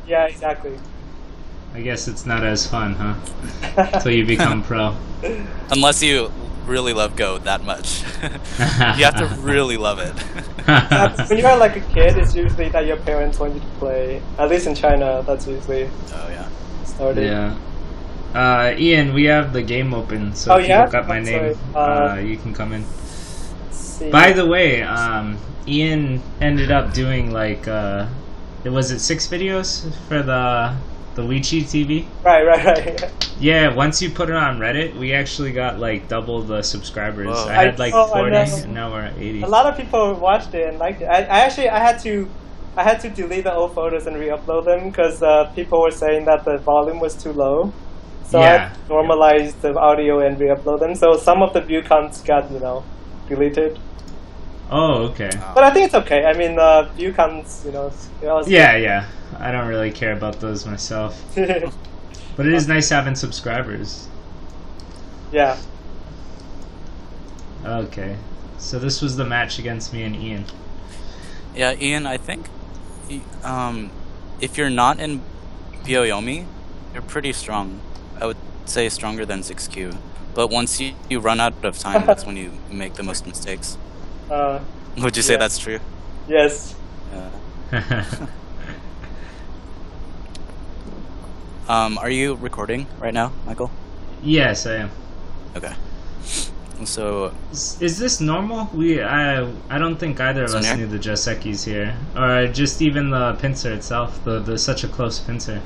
Yeah, exactly. I guess it's not as fun, huh? Until you become pro. Unless you really love Go that much. You have to really love it. Yeah, when you're like a kid, it's usually that your parents want you to play. At least in China, that's usually Oh yeah. started. Yeah. Ian, we have the game open, so Oh if you yeah? look up my I'm name, sorry. you can come in. Let's see. By the way, Ian ended up doing like, was it 6 videos for the Weechi TV? Right. Yeah, once you put it on Reddit, we actually got like double the subscribers. Whoa. I had like I 40, know. and now we're at 80. A lot of people watched it and liked it. I actually I had to delete the old photos and re-upload them because people were saying that the volume was too low. So I Yeah. had to normalize the audio and re-upload them. So some of the view counts got deleted. Oh, okay. But I think it's okay. I mean, view counts, Yeah. I don't really care about those myself. But it is nice having subscribers. Yeah. Okay. So this was the match against me and Ian. Yeah, Ian, I think if you're not in Byoyomi, you're pretty strong. I would say stronger than 6Q. But once you run out of time, that's when you make the most mistakes. Would you say Yeah. that's true? Yes. Are you recording right now, Michael? Yes, I am. Okay. So, Is this normal? I don't think either of us Sonia? knew the Josekis here, or just even the pincer itself. The such a close pincer.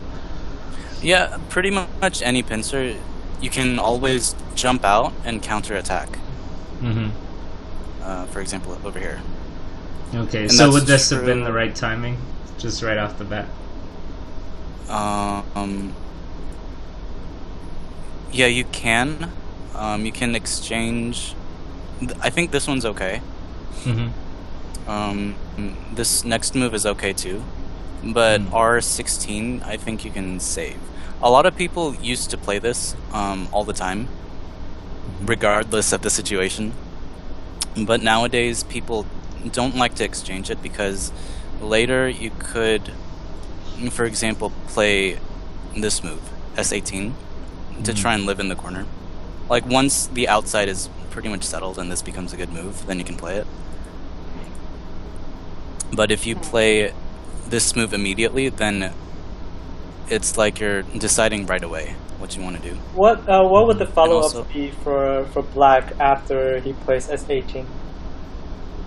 yeah, pretty much any pincer, you can always jump out and counterattack. Mm-hmm. For example, over here. Okay, And so that's would this have been true. the right timing, just right off the bat? Yeah, you can. You can exchange. I think this one's okay. Mm-hmm. This next move is okay too, but Mm. R16, I think you can save. A lot of people used to play this all the time, regardless of the situation. But nowadays, people don't like to exchange it because later you could, for example, play this move, S18, to try and live in the corner. Like once the outside is pretty much settled and this becomes a good move, then you can play it. But if you play this move immediately, then it's like you're deciding right away what you want to do. What would the follow also- up be for Black after he plays S18?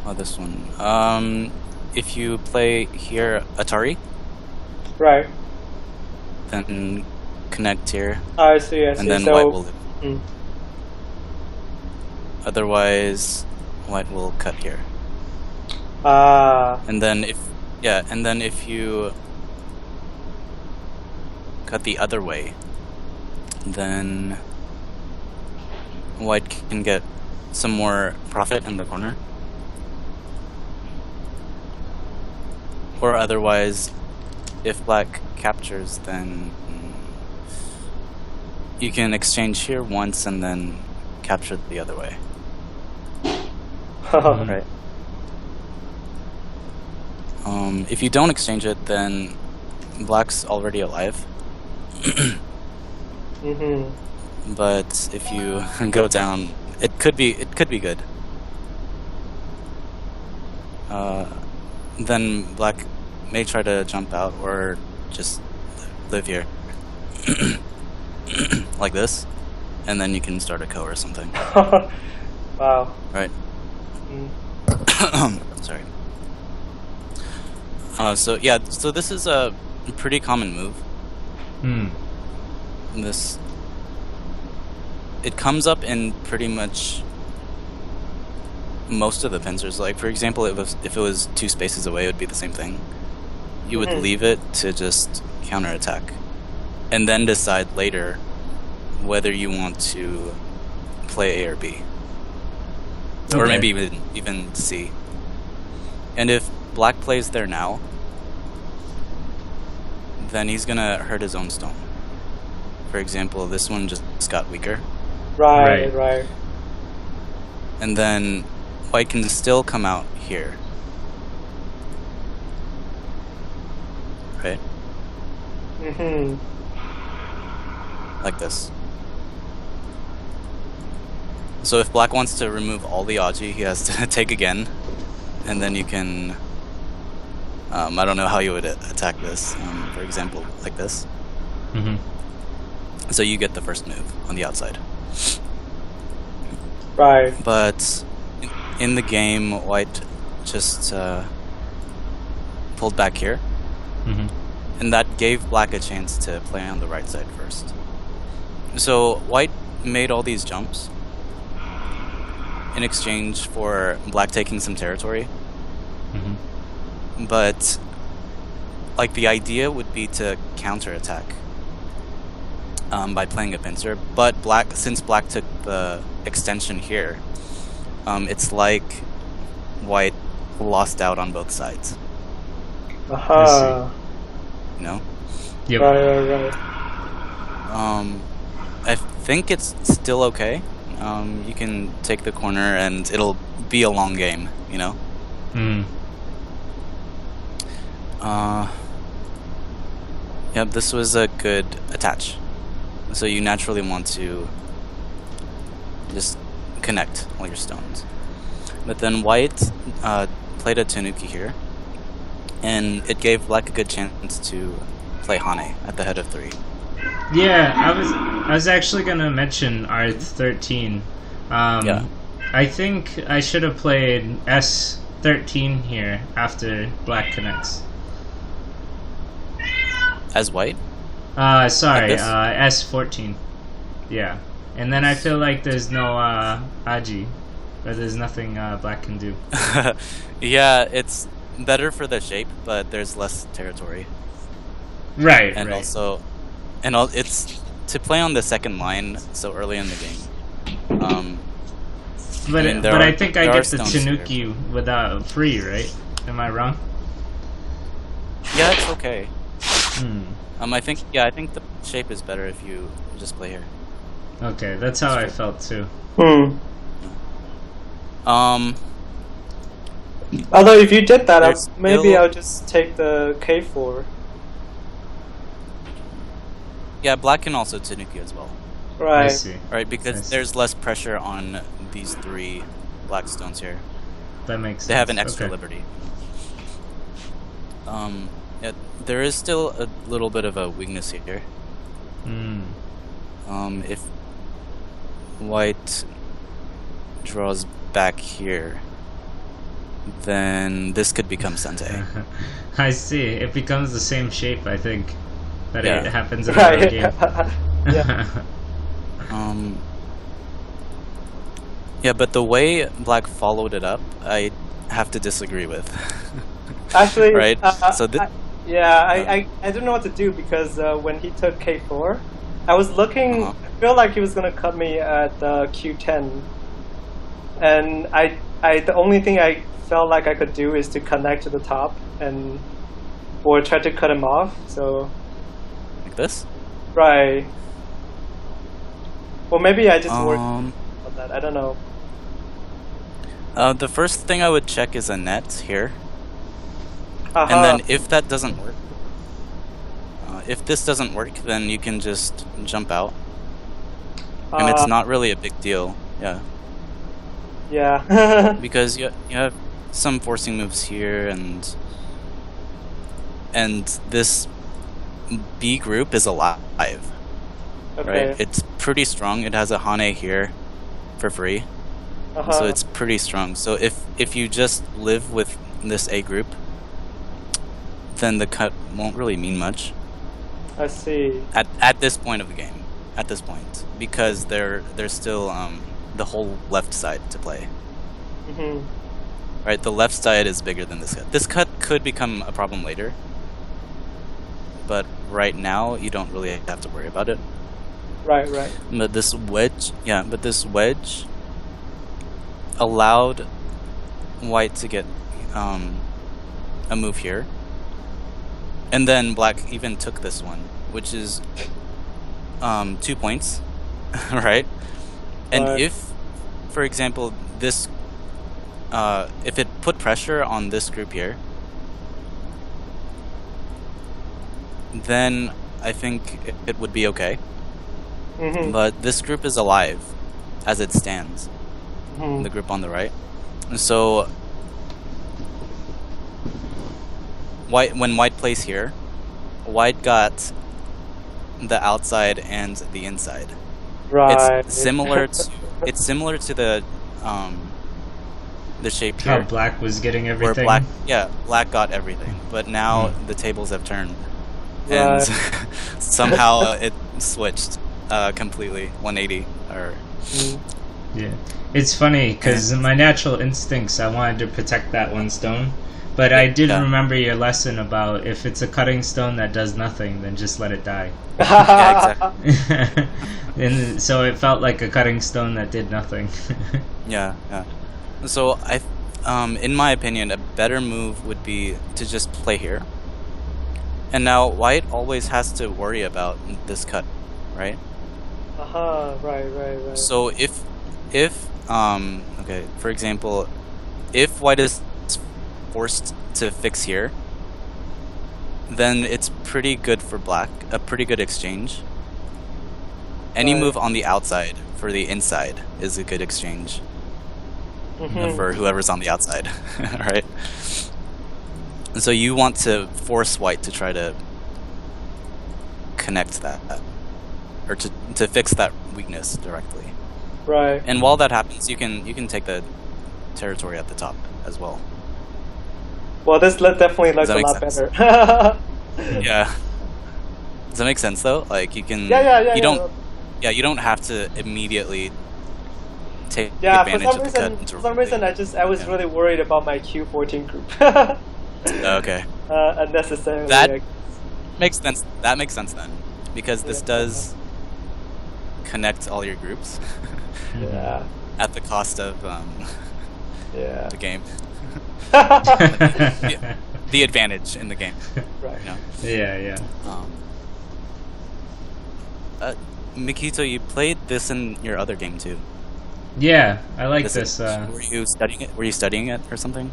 Oh, this one. If you play here Atari, Right. then connect here, I see. and then So, white will live. mm. Otherwise, white will cut here. Ah. And then if you cut the other way, then white can get some more profit in the corner. Or otherwise, if black captures, then you can exchange here once and then capture the other way. Right. If you don't exchange it, then black's already alive. Mm-hmm. But if you go down, it could be good. Then black may try to jump out or just live here, like this, and then you can start a ko or something. Wow. Right. Mm. Sorry. So yeah, so this is a pretty common move. It comes up in pretty much most of the pincers. Like for example, if it was 2 spaces away, it would be the same thing. You would leave it to just counterattack, and then decide later whether you want to play A or B, or maybe even C. And if black plays there now, then he's gonna hurt his own stone. For example, this one just got weaker. Right. And then white can still come out here. Right? Mm-hmm. Like this. So if black wants to remove all the Aji, he has to take again, and then you can. I don't know how you would attack this. For example, like this. Mm-hmm. So you get the first move on the outside. Right. But in the game, white just pulled back here. Mm-hmm. And that gave black a chance to play on the right side first. So white made all these jumps in exchange for black taking some territory. Mm-hmm. But like the idea would be to counterattack by playing a pincer. But since black took the extension here, it's like white lost out on both sides. Aha. You know? Yep. Right. I think it's still okay. You can take the corner and it'll be a long game, you know? Mm. Yep, this was a good attach. So you naturally want to just connect all your stones. But then white played a Tanuki here, and it gave black a good chance to play Hane at the head of 3. Yeah, I was actually gonna mention R13. Yeah. I think I should have played S13 here after black connects. As white? Sorry, Like this? S14. Yeah. And then I feel like there's no Aji, or there's nothing black can do. Yeah, it's better for the shape, but there's less territory. Right, And right. also, it's to play on the second line so early in the game. But I mean, but I think I there get are the stones here. Tanuki without free, right? Am I wrong? Yeah, it's okay. Hmm. I think the shape is better if you just play here. Okay, that's how I felt too. Although if you did that, There's maybe still- I'll just take the K4. Yeah, black can also Tanuki as well. I Right. see. Right, because I see. there's less pressure on these 3 black stones here. That makes sense. They have an extra Okay. liberty. Yeah, there is still a little bit of a weakness here. Hmm. If white draws back here, then this could become Sente. I see. It becomes the same shape, I think, that Yeah. it happens in another Right. game. Yeah. Yeah, but the way black followed it up, I have to disagree with. Actually, Right, so I don't know what to do because when he took K4, I was looking. Uh-huh. I feel like he was gonna cut me at Q10, and the only thing I felt like I could do is to connect to the top or try to cut him off. So Like this? right. Well, maybe I just worked Um, on that. I don't know. the first thing I would check is a net here. Aha. And then if that doesn't work, if this doesn't work, then you can just jump out. And it's not really a big deal, yeah. Yeah. Because you have some forcing moves here, and this B group is alive, Okay. right? It's pretty strong. It has a Hane here for free, Uh-huh. so it's pretty strong. So if you just live with this A group, then the cut won't really mean much I see. at this point of the game. At this point, because there's still the whole left side to play. Mhm. Right, the left side is bigger than this cut. This cut could become a problem later, but right now you don't really have to worry about it. Right. But this wedge allowed white to get a move here, and then black even took this one, which is 2 points, right? And Right. if, for example, this if it put pressure on this group here, then I think it would be okay. Mm-hmm. But this group is alive as it stands. Mm-hmm. The group on the right. So when white plays here, white got the outside and the inside. Right. It's similar to the shape How here. black was getting Where everything. black got everything, but now the tables have turned, Right. and somehow it switched completely 180. Or Yeah, it's funny because my natural instincts, I wanted to protect that one stone, but I did remember your lesson about if it's a cutting stone that does nothing, then just let it die. yeah, exactly. And so it felt like a cutting stone that did nothing. Yeah. So in my opinion, a better move would be to just play here. And now white always has to worry about this cut, right? Right. So if okay, for example, if white is forced to fix here, then it's pretty good for black, a pretty good exchange. Any Right. move on the outside for the inside is a good exchange Mm-hmm. for whoever's on the outside, right? So you want to force white to try to connect that, or to fix that weakness directly. Right. And while that happens, you can take the territory at the top as well. Well, this definitely looks that a make lot sense? better. Yeah. Does that make sense though? Like you can. Yeah. You don't. Yeah, you don't have to immediately take Yeah, for advantage some of the reason, cut. for some reason, I was Yeah. really worried about my Q14 group. Okay. Unnecessarily. That makes sense. That makes sense then, because this does connect all your groups Yeah. at the cost of Yeah. the game, Yeah. the advantage in the game. Right. You know? Yeah. Mikito, you played this in your other game too. Yeah, I like Is this. Were you studying it? Were you studying it or something?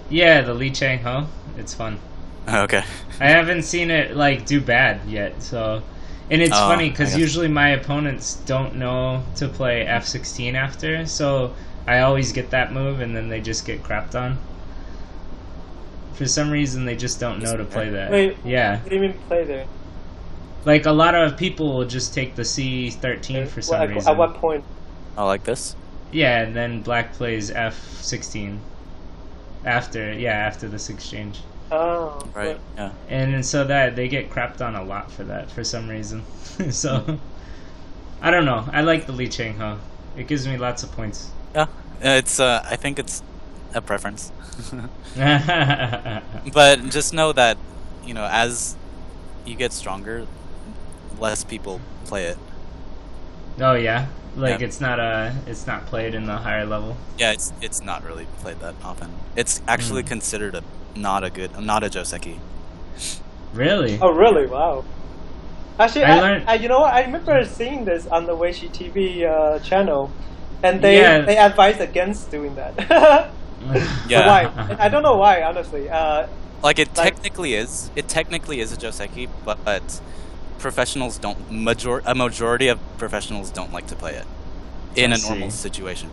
Yeah, the Li Chang Ho. It's fun. Oh, okay. I haven't seen it like do bad yet, so. And it's Oh, funny I because guess. usually my opponents don't know to play F16 after, so I always get that move and then they just get crapped on. For some reason, they just don't know to play that. Wait. Yeah, What do you mean play there? like a lot of people will just take the C13 for some reason. At what point? Oh, like this? Yeah, and then black plays F16 after this exchange. Oh. Right. Yeah. And so that they get crapped on a lot for that for some reason. So I don't know. I like the Li Chang Ho. It gives me lots of points. Yeah. It's. I think it's a preference. But just know that, as you get stronger, less people play it. Oh yeah, like Yeah. it's not played in the higher level. Yeah, it's not really played that often. It's actually considered not a Joseki. Really? Oh, really? Wow. Actually, I learned- you know what? I remember seeing this on the Weishi TV channel, and they Yeah. they advised against doing that. Yeah. Why? I don't know why, honestly. Like it technically is. It technically is a Joseki, but professionals don't. A majority of professionals don't like to play it in I a normal see. situation.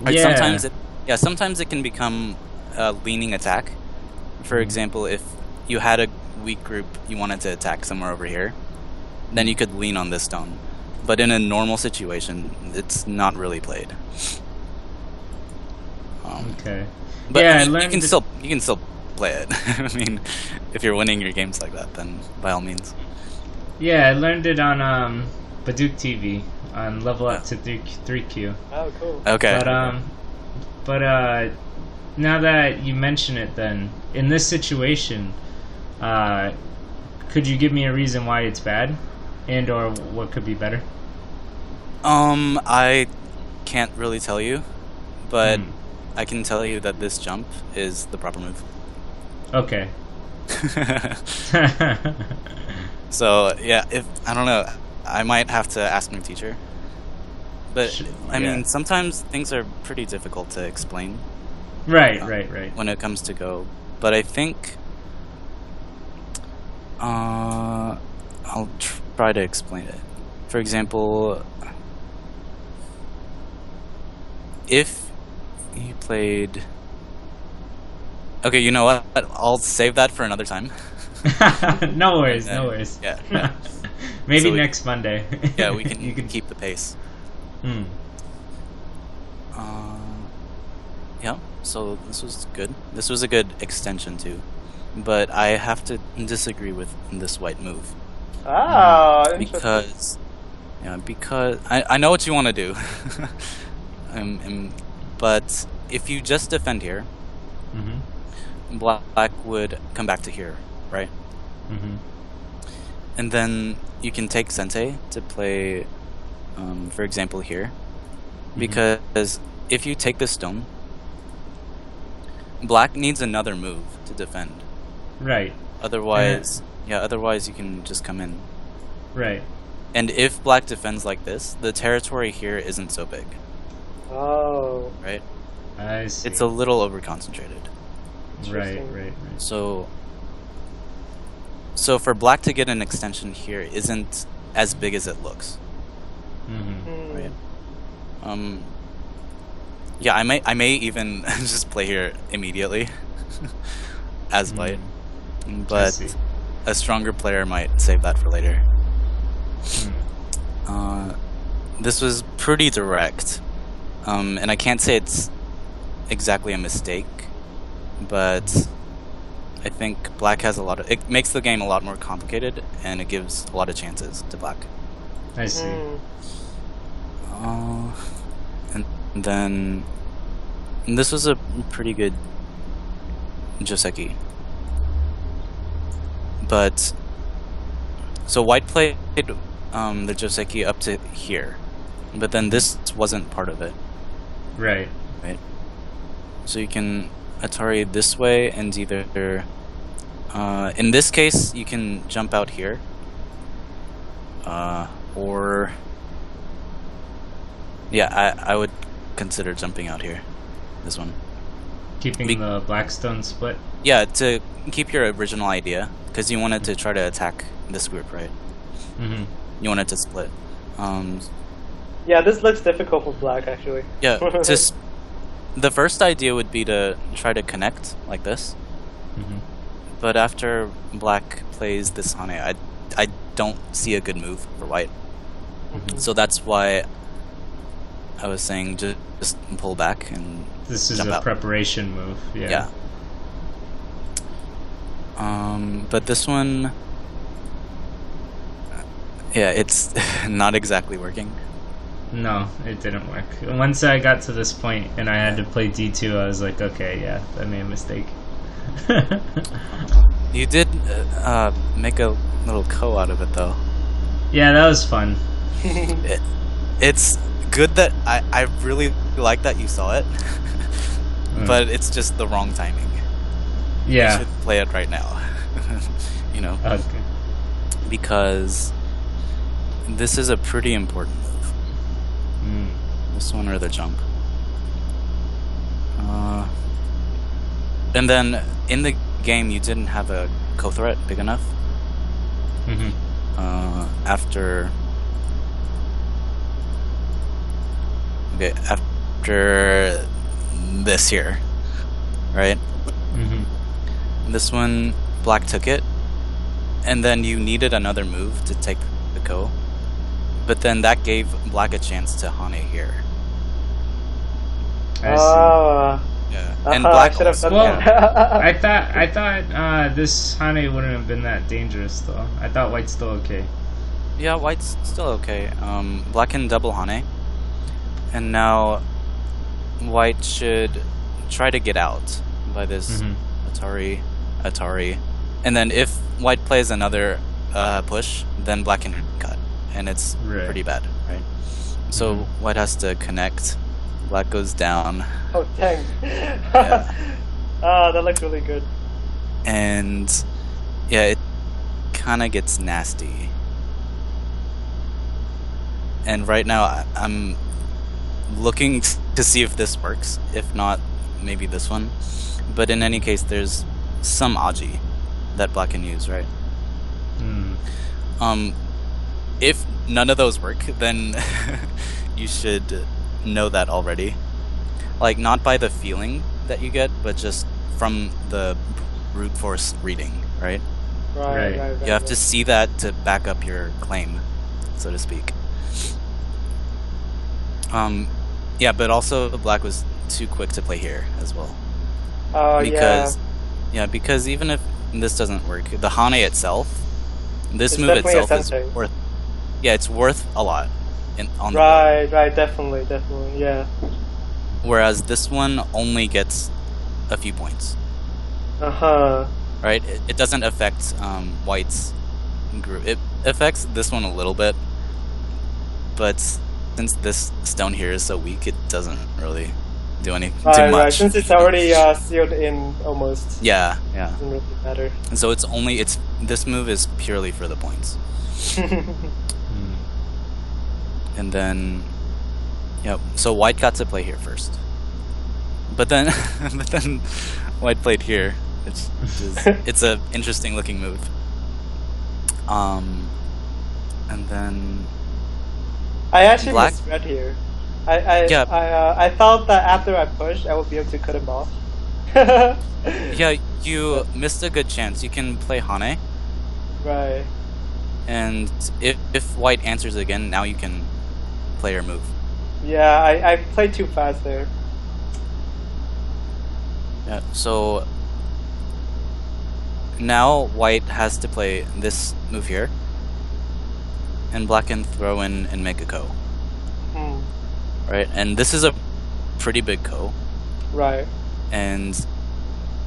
Like Yeah. sometimes it can become a leaning attack. For example, if you had a weak group, you wanted to attack somewhere over here, then you could lean on this stone. But in a normal situation, it's not really played. Okay. But Yeah, I I mean, learned you can still play it. I mean, if you're winning your games like that, then by all means. Yeah, I learned it on Baduk TV on level up to 3Q. oh, cool. Okay. But now that you mention it, then in this situation, could you give me a reason why it's bad, and or what could be better? I can't really tell you, but Hmm. I can tell you that this jump is the proper move. Okay. So yeah, I don't know, I might have to ask my teacher. But I yeah. mean, sometimes things are pretty difficult to explain Right. when it comes to Go. But I think, I'll try to explain it. For example, if you played... Okay, you know what? I'll save that for another time. No worries, no worries. Yeah. Maybe So next Monday. Yeah, we can, You can keep the pace. Hmm. Yeah, so this was good. This was a good extension too. But I have to disagree with this white move. Interesting. Because I know what you want to do. But if you just defend here, black would come back to here, right? And then you can take Sensei to play, for example, here. Because if you take this stone, black needs another move to defend. Right. Otherwise, otherwise you can just come in. Right. And if black defends like this, the territory here isn't so big. Oh. Right? I see. It's a little over-concentrated. Right. So for black to get an extension here isn't as big as it looks. Right? Yeah, I may even just play here immediately as white, but a stronger player might save that for later. This was pretty direct, and I can't say it's exactly a mistake, but I think black has it makes the game a lot more complicated, and it gives a lot of chances to black. I see. And then this was a pretty good Joseki. But so white played the Joseki up to here, but then this wasn't part of it. Right. So you can Atari this way, and either in this case you can jump out here, or I would consider jumping out here. This one. Keeping the Blackstone split? Yeah, to keep your original idea, because you wanted to try to attack this group, right? You wanted to split. Yeah, this looks difficult for black, actually. Yeah, the first idea would be to try to connect like this. But after black plays this Hane, I don't see a good move for white. So that's why I was saying just pull back and this is jump a out. preparation move. Yeah. But this one, it's not exactly working. No, it didn't work. Once I got to this point and I had to play D2, I was like, okay, yeah, I made a mistake. You did make a little ko out of it, though. Yeah, that was fun. It's good that I really like that you saw it, but it's just the wrong timing. Yeah. You should play it right now. You know? Okay. Because this is a pretty important move. This one or the jump. And then in the game, you didn't have a co-threat big enough. After this here, right? This one, black took it, and then you needed another move to take the ko, but then that gave black a chance to Hane here. I see. Yeah, and black should have done Well, that. I thought this Hane wouldn't have been that dangerous though. I thought white's still okay. Yeah, white's still okay. Black can double Hane, and now white should try to get out by this Atari, and then if white plays another push, then black can cut, and it's pretty bad, right? So white has to connect. Black goes down. Oh, dang. That looks really good. And yeah, it kind of gets nasty. And right now I'm looking to see if this works. If not, maybe this one. But in any case, there's some Aji that black can use, right? If none of those work, then you should know that already. Like, not by the feeling that you get, but just from the brute force reading, right? Right. You have to see that to back up your claim, so to speak. Yeah, but also Black was too quick to play here as well. Because even if this doesn't work, the Hane itself, this move itself is worth. Yeah, it's worth a lot. On the board. Right, definitely, yeah. Whereas this one only gets a few points. Right, it doesn't affect White's group. It affects this one a little bit, but since this stone here is so weak, it doesn't really do anything too much. Right, since it's already sealed in almost. Yeah. Doesn't really matter. And so this move is purely for the points. And then, so White got to play here first. But then White played here. It's a interesting looking move. And then I actually misread here. I thought that after I pushed, I would be able to cut him off. Yeah, you missed a good chance. You can play Hane. Right. And if White answers again, now you can play your move. Yeah, I played too fast there. Yeah, so now White has to play this move here, and Black can throw in and make a ko. Right, and this is a pretty big ko. Right. And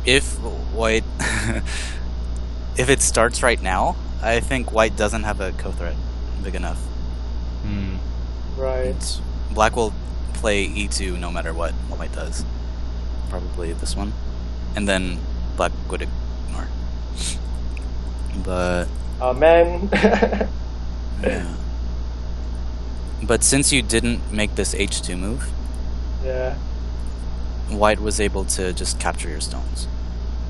if White, if it starts right now, I think White doesn't have a ko threat big enough. Right. And Black will play E2 no matter what White does. Probably this one. And then Black would ignore. But... Oh, man. Yeah. But since you didn't make this H2 move... Yeah. White was able to just capture your stones.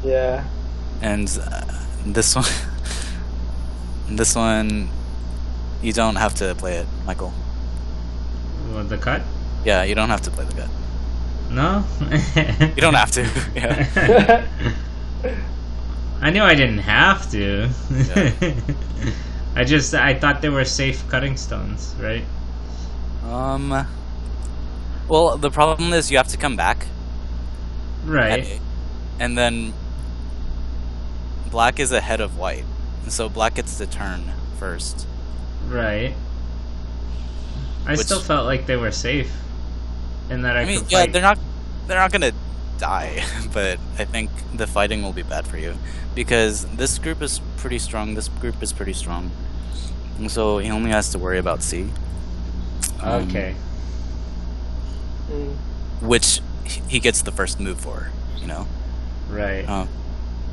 Yeah. And this one... this one... You don't have to play it, Michael. What, the cut? Yeah, you don't have to play the cut. No? You don't have to. Yeah. I knew I didn't have to. Yeah. I thought they were safe cutting stones, right? Well, the problem is you have to come back. Right. And then Black is ahead of White. So Black gets the turn first. Right. I still felt like they were safe. And that I could yeah, fight. they're not gonna die, but I think the fighting will be bad for you. Because this group is pretty strong, this group is pretty strong. And so he only has to worry about C. Okay. Which he gets the first move for, you know? Right.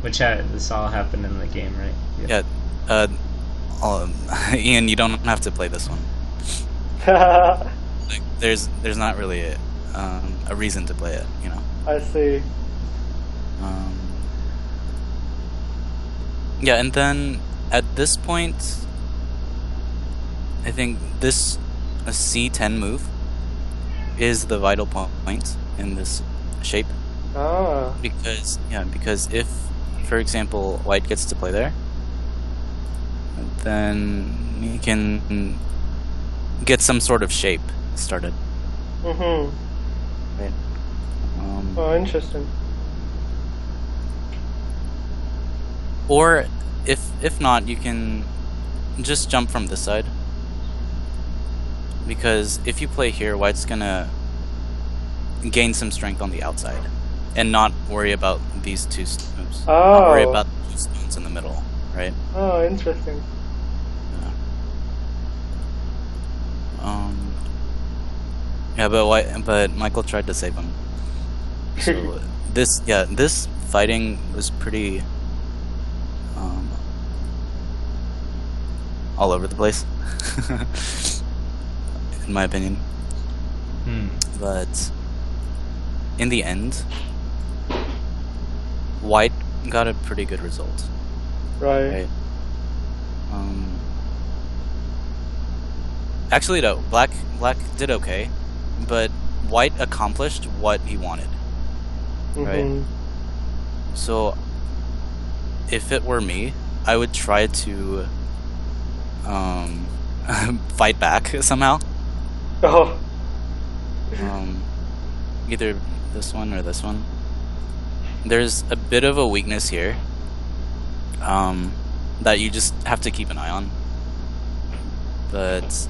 This all happened in the game, right? Yeah. Ian, you don't have to play this one. Like, there's not really a reason to play it, you know? I see. Yeah, and then at this point, I think this a C10 move is the vital point in this shape. Ah. Because if, for example, White gets to play there, then you can get some sort of shape started. Right. Oh, interesting. Or if not, you can just jump from this side. Because if you play here, White's gonna gain some strength on the outside and not worry about these two stones. Oh. Not worry about the two stones in the middle, right? Oh, interesting. Yeah, but Michael tried to save him. So this fighting was pretty all over the place, in my opinion. But in the end, White got a pretty good result. Right. Actually, no. Black did okay, but white accomplished what he wanted. Right. So, if it were me, I would try to fight back somehow. Oh. Either this one or this one. There's a bit of a weakness here that you just have to keep an eye on. But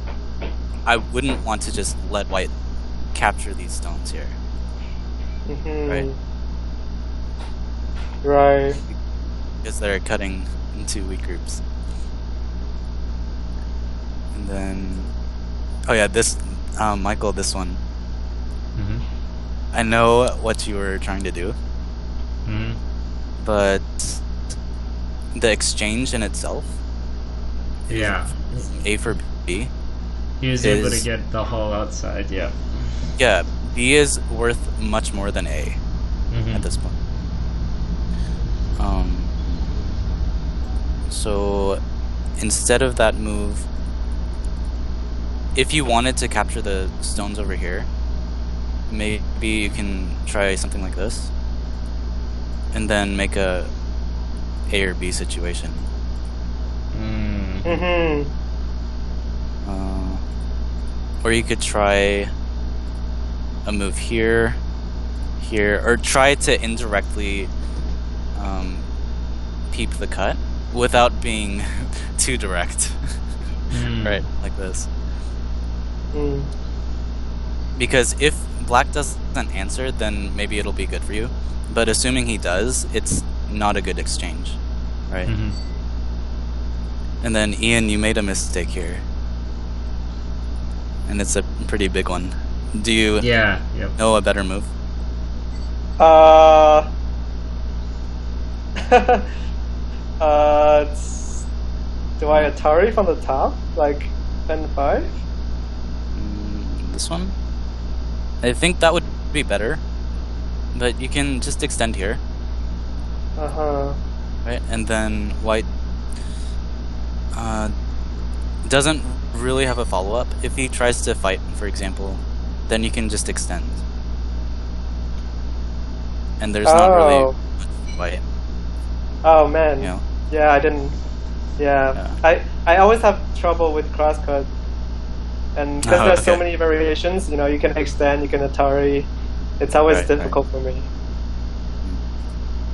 I wouldn't want to just let white capture these stones here. Right? Right. Because they're cutting into weak groups. And then... Oh yeah, this... Michael, this one. I know what you were trying to do. But... the exchange in itself... Yeah. A for B... He was able to get the whole outside, yeah. Yeah, B is worth much more than A at this point. So instead of that move, if you wanted to capture the stones over here, maybe you can try something like this and then make a A or B situation. Or you could try a move here, or try to indirectly peep the cut without being too direct. Right, like this. Because if black doesn't answer, then maybe it'll be good for you. But assuming he does, it's not a good exchange, right? And then Ian, you made a mistake here. And it's a pretty big one. Do you know a better move? Do I Atari from the top? Like N5? This one? I think that would be better. But you can just extend here. Right? And then white doesn't really have a follow-up. If he tries to fight, for example, then you can just extend. And there's not really much white. Oh man. You know? Yeah, I didn't. Yeah. I always have trouble with crosscut. And because there's so many variations, you know, you can extend, you can Atari. It's always difficult for me.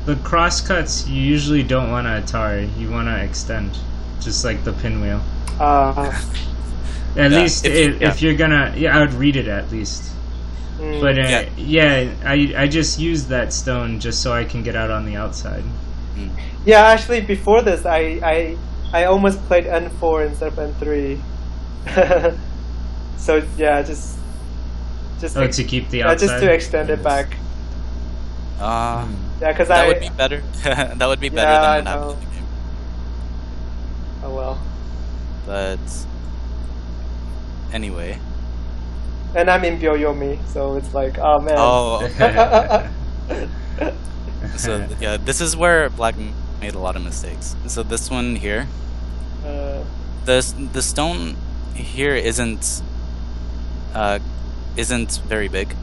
The crosscuts, you usually don't want to Atari. You want to extend. Just like the pinwheel. At least if you're gonna... Yeah, I would read it at least. But I just used that stone just so I can get out on the outside. Yeah, actually, before this, I almost played N4 instead of N3. So yeah, just to keep the outside. Just to extend it back. Yeah, because that would be better. That would be better than what happened in the game. Oh well. But anyway. And I'm in Byoyomi, so it's like, oh man. Oh. So yeah, this is where black made a lot of mistakes. So this one here, the stone here isn't very big.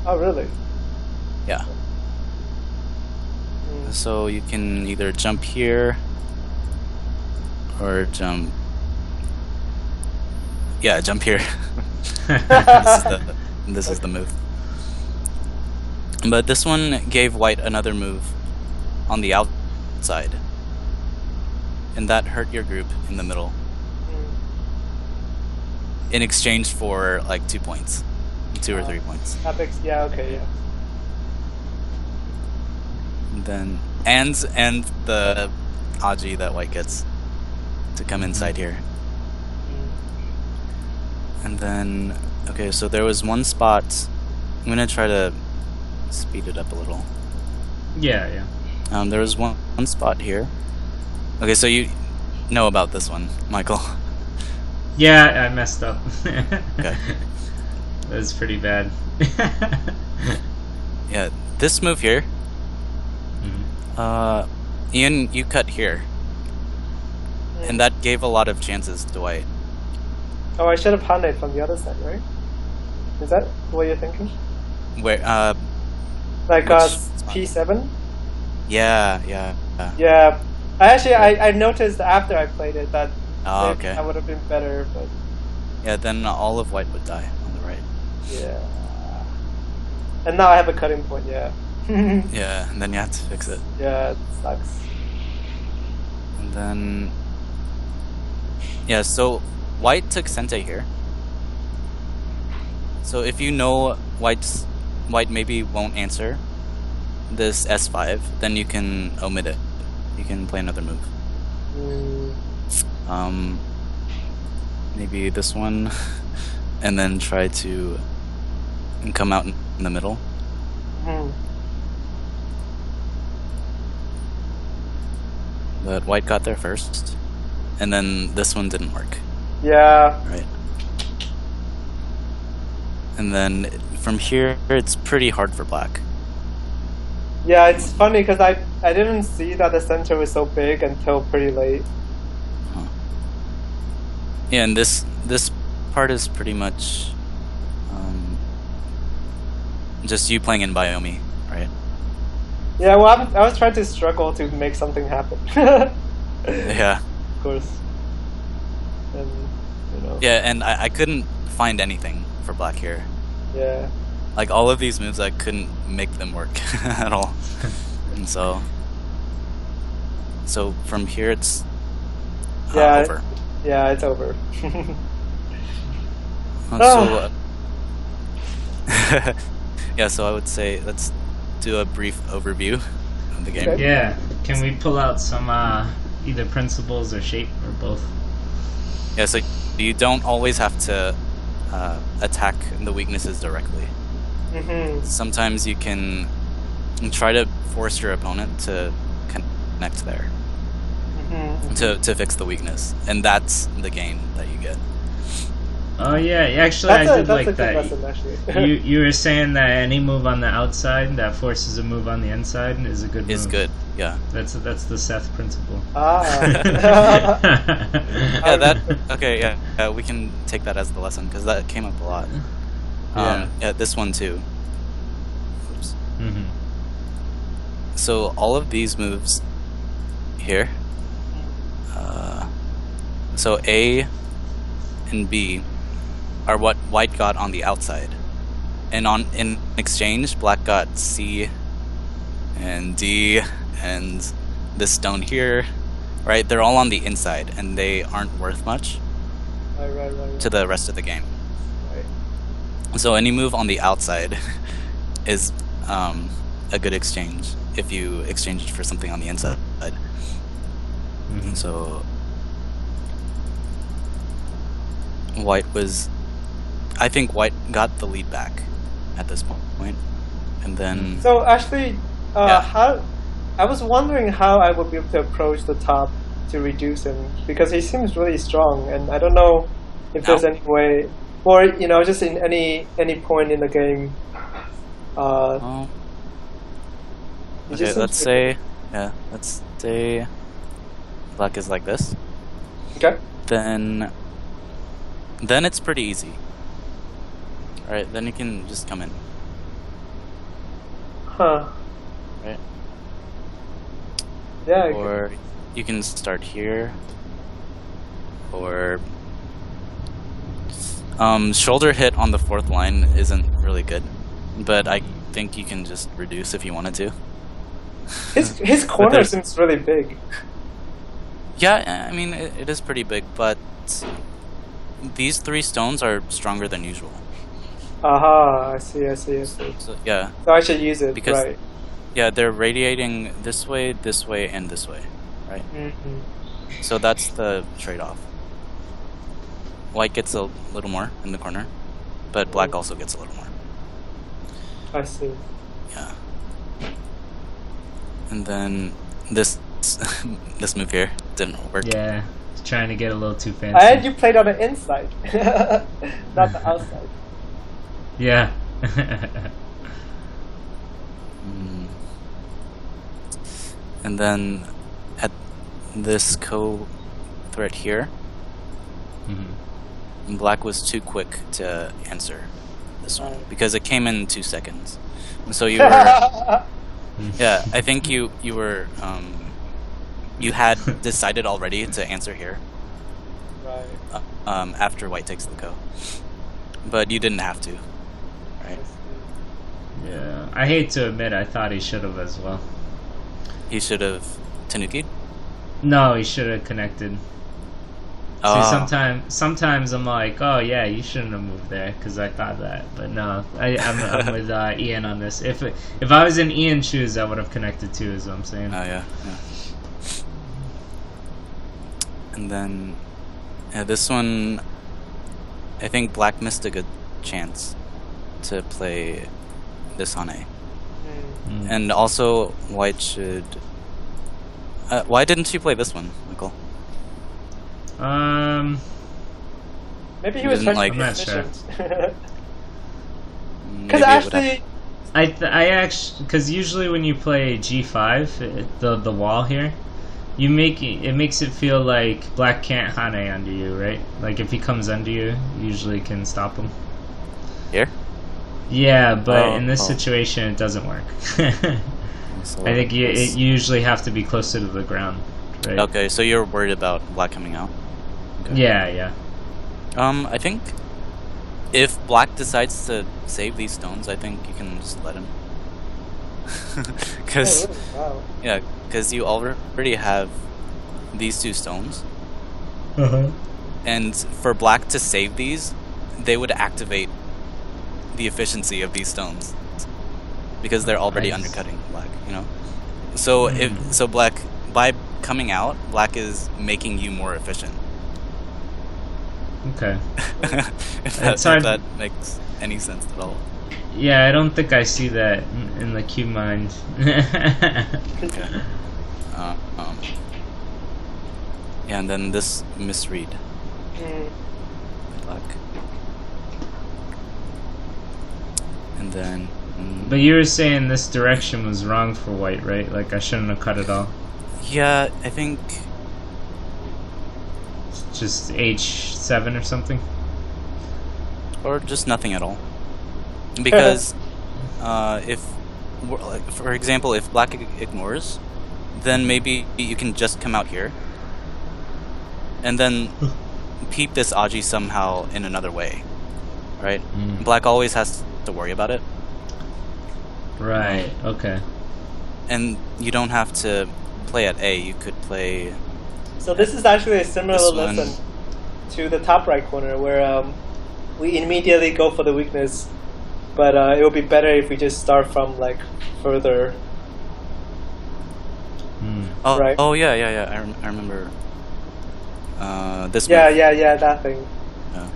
Oh really? Yeah. So you can either jump here or jump. Yeah, jump here. This is the move. But this one gave white another move on the outside. And that hurt your group in the middle. In exchange for like 2 points. 2 or 3 points. Yeah, okay, yeah. And then and the Aji that white gets to come inside here. And then okay, so there was one spot. I'm gonna try to speed it up a little. Yeah. There was one spot here. Okay, so you know about this one, Michael. Yeah, I messed up. Okay. That was pretty bad. Yeah, this move here. Ian, you cut here. And that gave a lot of chances to white. Oh, I should have hunted from the other side, right? Is that what you're thinking? Where? Like Which P7? Yeah. Yeah. I noticed after I played it that Oh, maybe okay. I would have been better, but Yeah, then all of white would die on the right. yeah. And now I have a cutting point, yeah. Yeah, and then you have to fix it. Yeah, it sucks. And then... Yeah, so white took Sente here. So if you know white maybe won't answer this S5, then you can omit it. You can play another move. Maybe this one, and then try to come out in the middle. But white got there first, and then this one didn't work. Yeah. Right. And then from here, it's pretty hard for black. Yeah, it's funny because I didn't see that the center was so big until pretty late. Huh. Yeah, and this part is pretty much just you playing in Biomi, right? Yeah, well, I was trying to struggle to make something happen. Yeah. Of course. And, you know. Yeah, and I couldn't find anything for black here. Yeah. Like, all of these moves, I couldn't make them work at all. And so from here, it's over. Yeah, it's over. Yeah, so I would say let's do a brief overview of the game. Okay. Yeah, can we pull out some either principles or shape or both? Yeah, so you don't always have to attack the weaknesses directly. Sometimes you can try to force your opponent to connect there to fix the weakness, and that's the gain that you get. Oh yeah, actually I did like that. Lesson, actually. you were saying that any move on the outside that forces a move on the inside is a good move. Is good, yeah. That's the Seth principle. Yeah, that okay. Yeah, we can take that as the lesson because that came up a lot. Yeah, this one too. Oops. So all of these moves here. So A and B are what white got on the outside, and in exchange, black got C and D and this stone here, right? They're all on the inside, and they aren't worth much Right. to the rest of the game. Right. So any move on the outside is a good exchange if you exchange it for something on the inside. So I think white got the lead back at this point, and then. So actually, how I was wondering how I would be able to approach the top to reduce him because he seems really strong, and I don't know if there's any way, or just in any point in the game. Okay, let's say black is like this. Okay. Then it's pretty easy. Alright, then you can just come in. Huh. Right? Yeah. Or you can start here. Or shoulder hit on the fourth line isn't really good, but I think you can just reduce if you wanted to. His corner seems really big. Yeah, I mean it is pretty big, but these 3 stones are stronger than usual. Aha, I see. So, yeah. So I should use it, because, right? Yeah, they're radiating this way, and this way, right? So that's the trade-off. White gets a little more in the corner, but black also gets a little more. I see. Yeah. And then this move here didn't work. Yeah, trying to get a little too fancy. I had you played on the inside, not the outside. Yeah. And then at this co-threat here, Black was too quick to answer this one because it came in 2 seconds. So you were, yeah, I think you were, you had decided already to answer here. Right. After white takes the ko, but you didn't have to, right? Yeah, I hate to admit, I thought he should have as well. He should have tanuki'd? No, he should have connected. See, sometimes I'm like, oh yeah, you shouldn't have moved there because I thought that, but no, I'm with Ian on this. If I was in Ian's shoes, I would have connected too, is what I'm saying. Oh yeah. And then, yeah, this one, I think Black missed a good chance to play this on A. And also, White should. Why didn't you play this one, Michael? Maybe he was didn't trying like- to I'm not sure. Because actually, I actually, because usually when you play G5, the wall here, it makes it feel like Black can't Hane under you, right? Like if he comes under you, you usually can stop him. Here? Yeah, but Oh, in this oh. situation, it doesn't work. So I think you it's- usually have to be closer to the ground, right? Okay, so you're worried about Black coming out? Okay. Yeah. I think if Black decides to save these stones, I think you can just let him. Because oh, really? Wow. yeah, because you already have these 2 stones, and for Black to save these, they would activate the efficiency of these stones because they're already Nice. undercutting Black. You know, so so Black, by coming out, Black is making you more efficient. Okay. if It's hard- that makes any sense at all. Yeah, I don't think I see that in the cube mind. Okay. Yeah, and then this misread, Black, and then. But you were saying this direction was wrong for White, right? Like I shouldn't have cut it all. Yeah, I think. Just H7 or something. Or just nothing at all. Because if, like, for example, if Black ignores, then maybe you can just come out here and then peep this Aji somehow in another way, right? Black always has to worry about it, Right. Okay. and you don't have to play at A. You could play. So this is actually a similar This one- lesson to the top right corner where we immediately go for the weakness, but it would be better if we just start from like further. Oh, Right. oh yeah. I remember. This. Yeah, move. yeah, that thing. Yeah.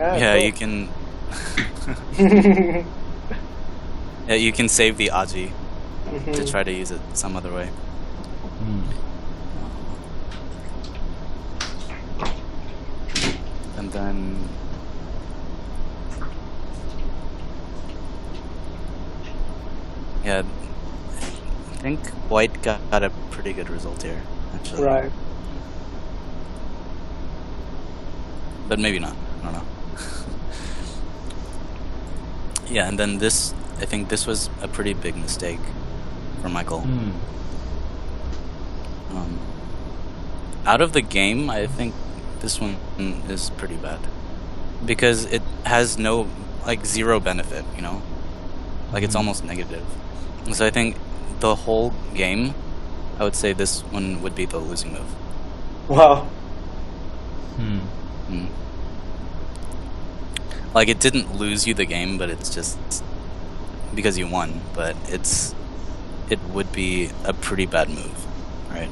Ah, Yeah, cool. you can. Yeah, you can save the Aji to try to use it some other way. And then. Yeah, I think White got a pretty good result here, actually. Right. But maybe not. I don't know. Yeah, and then this, I think this was a pretty big mistake for Michael. Out of the game, I think this one is pretty bad. Because it has no, like, 0 benefit, you know? Like, it's almost negative. So I think the whole game, I would say this one would be the losing move. Wow. Like, it didn't lose you the game, but it's just because you won. But it would be a pretty bad move, right?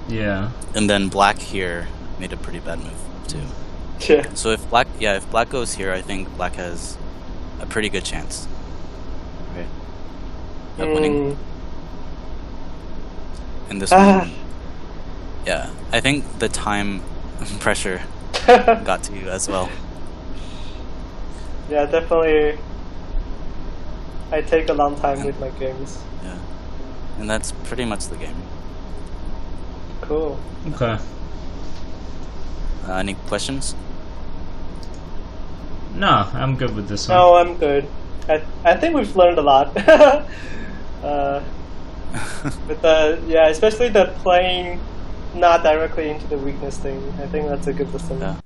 Yeah. And then Black here made a pretty bad move too. Yeah. So if Black goes here, I think Black has a pretty good chance, right, of winning. And this one, yeah, I think the time pressure got to you as well. Yeah, definitely. I take a long time with my games. Yeah, and that's pretty much the game. Cool. Okay. Any questions? No, I'm good with this one. No, I'm good. I think we've learned a lot. But yeah, especially the playing not directly into the weakness thing. I think that's a good lesson. Yeah.